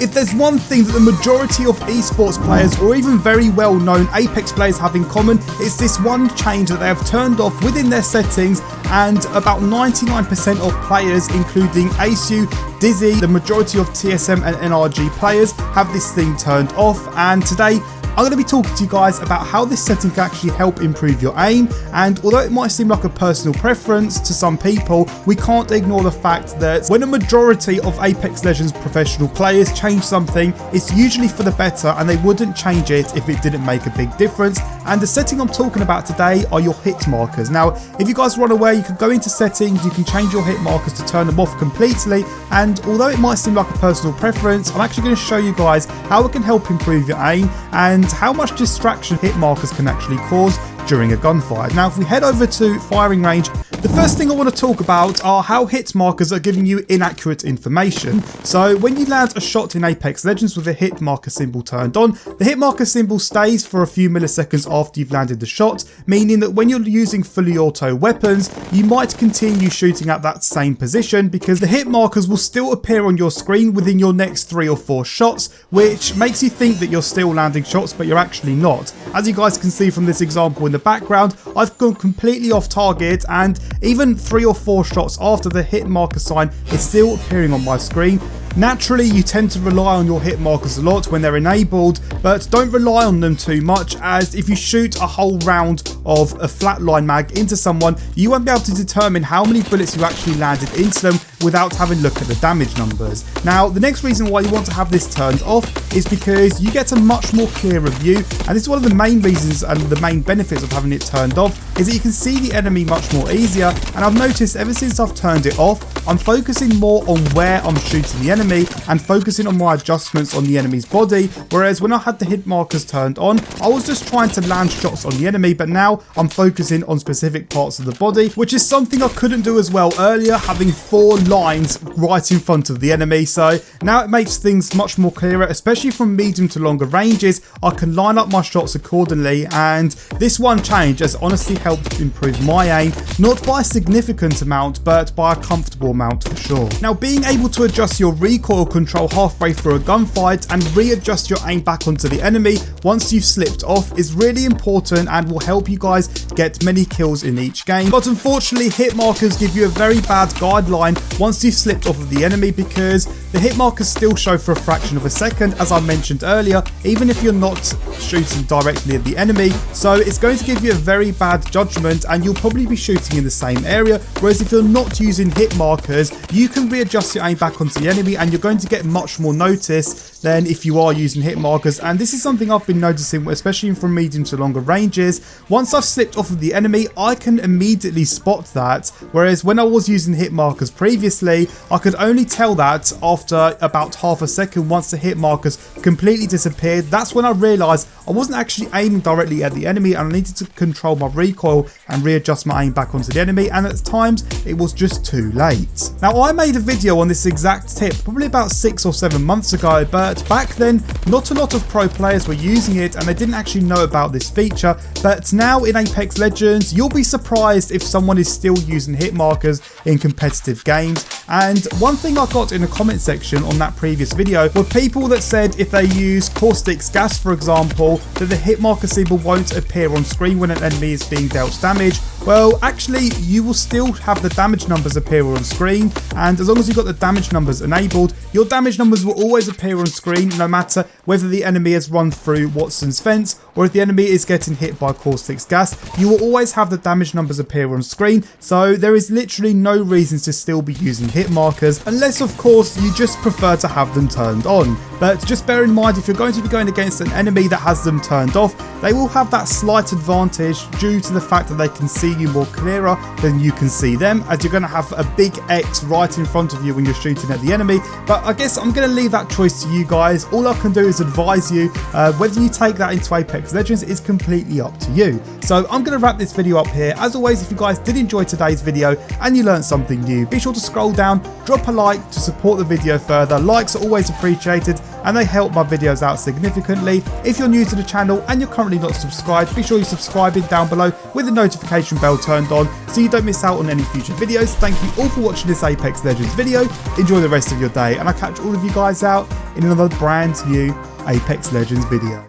If there's one thing that the majority of esports players or even very well known Apex players have in common, it's this one change that they have turned off within their settings, and about 99% of players, including ASU, Dizzy, the majority of TSM and NRG players have this thing turned off. And today I'm going to be talking to you guys about how this setting can actually help improve your aim, and although it might seem like a personal preference to some people, we can't ignore the fact that when a majority of Apex Legends professional players change something, it's usually for the better, and they wouldn't change it if it didn't make a big difference. And the setting I'm talking about today are your hit markers. Now, if you guys are unaware, you can go into settings, you can change your hit markers to turn them off completely, and although it might seem like a personal preference, I'm actually going to show you guys how it can help improve your aim and how much distraction hit markers can actually cause during a gunfight. Now, if we head over to firing range, the first thing I want to talk about are how hit markers are giving you inaccurate information. So when you land a shot in Apex Legends with the hit marker symbol turned on, the hit marker symbol stays for a few milliseconds after you've landed the shot, meaning that when you're using fully auto weapons, you might continue shooting at that same position because the hit markers will still appear on your screen within your next 3 or 4 shots, which makes you think that you're still landing shots, but you're actually not. As you guys can see from this example in the background, I've gone completely off target, and even 3 or 4 shots after the hit marker sign is still appearing on my screen. Naturally, you tend to rely on your hit markers a lot when they're enabled, but don't rely on them too much, as if you shoot a whole round of a flatline mag into someone, you won't be able to determine how many bullets you actually landed into them without having a look at the damage numbers. Now, the next reason why you want to have this turned off is because you get a much more clearer view, and this is one of the main reasons and the main benefits of having it turned off, is that you can see the enemy much more easier. And I've noticed ever since I've turned it off, I'm focusing more on where I'm shooting the enemy and focusing on my adjustments on the enemy's body, whereas when I had the hit markers turned on, I was just trying to land shots on the enemy, but now I'm focusing on specific parts of the body, which is something I couldn't do as well earlier, having 4 lines right in front of the enemy. So now it makes things much more clearer, especially from medium to longer ranges. I can line up my shots accordingly, and this one change has honestly helped improve my aim, not by a significant amount, but by a comfortable amount for sure. Now, being able to adjust your recoil control halfway through a gunfight and readjust your aim back onto the enemy once you've slipped off is really important and will help you guys get many kills in each game. But unfortunately, hit markers give you a very bad guideline once you've slipped off of the enemy, because the hit markers still show for a fraction of a second, as I mentioned earlier, even if you're not shooting directly at the enemy. So it's going to give you a very bad judgment, and you'll probably be shooting in the same area, whereas if you're not using hit markers, you can readjust your aim back onto the enemy and you're going to get much more notice than if you are using hit markers. And this is something I've been noticing, especially from medium to longer ranges. Once I've slipped off of the enemy, I can immediately spot that, whereas when I was using hit markers previously, I could only tell that after about half a second. Once the hit markers completely disappeared, that's when I realised I wasn't actually aiming directly at the enemy, and I needed to control my recoil and readjust my aim back onto the enemy, and at times it was just too late. Now, I made a video on this exact tip probably about 6 or 7 months ago, but back then not a lot of pro players were using it and they didn't actually know about this feature. But now in Apex Legends, you'll be surprised if someone is still using hit markers in competitive games. And one thing I got in the comment section on that previous video were people that said if they use caustic gas, for example, that the hit marker symbol won't appear on screen when an enemy is being dealt damage. Well, actually, you will still have the damage numbers appear on screen, and as long as you've got the damage numbers enabled, your damage numbers will always appear on screen, no matter whether the enemy has run through Watson's fence or if the enemy is getting hit by caustic gas. You will always have the damage numbers appear on screen, so there is literally no reason to still be using hit markers, unless of course you just prefer to have them turned on. But just bear in mind, if you're going to be going against an enemy that has them turned off, they will have that slight advantage due to the fact that they can see you more clearer than you can see them, as you're going to have a big X right in front of you when you're shooting at the enemy. But I guess I'm going to leave that choice to you guys. All I can do is advise you. Whether you take that into Apex Legends is completely up to you. So I'm going to wrap this video up here. As always, if you guys did enjoy today's video and you learned something new, be sure to scroll down, drop a like to support the video further. Likes are always appreciated, and they help my videos out significantly. If you're new to the channel and you're currently not subscribed, be sure you subscribe down below with the notification bell turned on so you don't miss out on any future videos. Thank you all for watching this Apex Legends video. Enjoy the rest of your day, and I'll catch all of you guys out in another brand new Apex Legends video.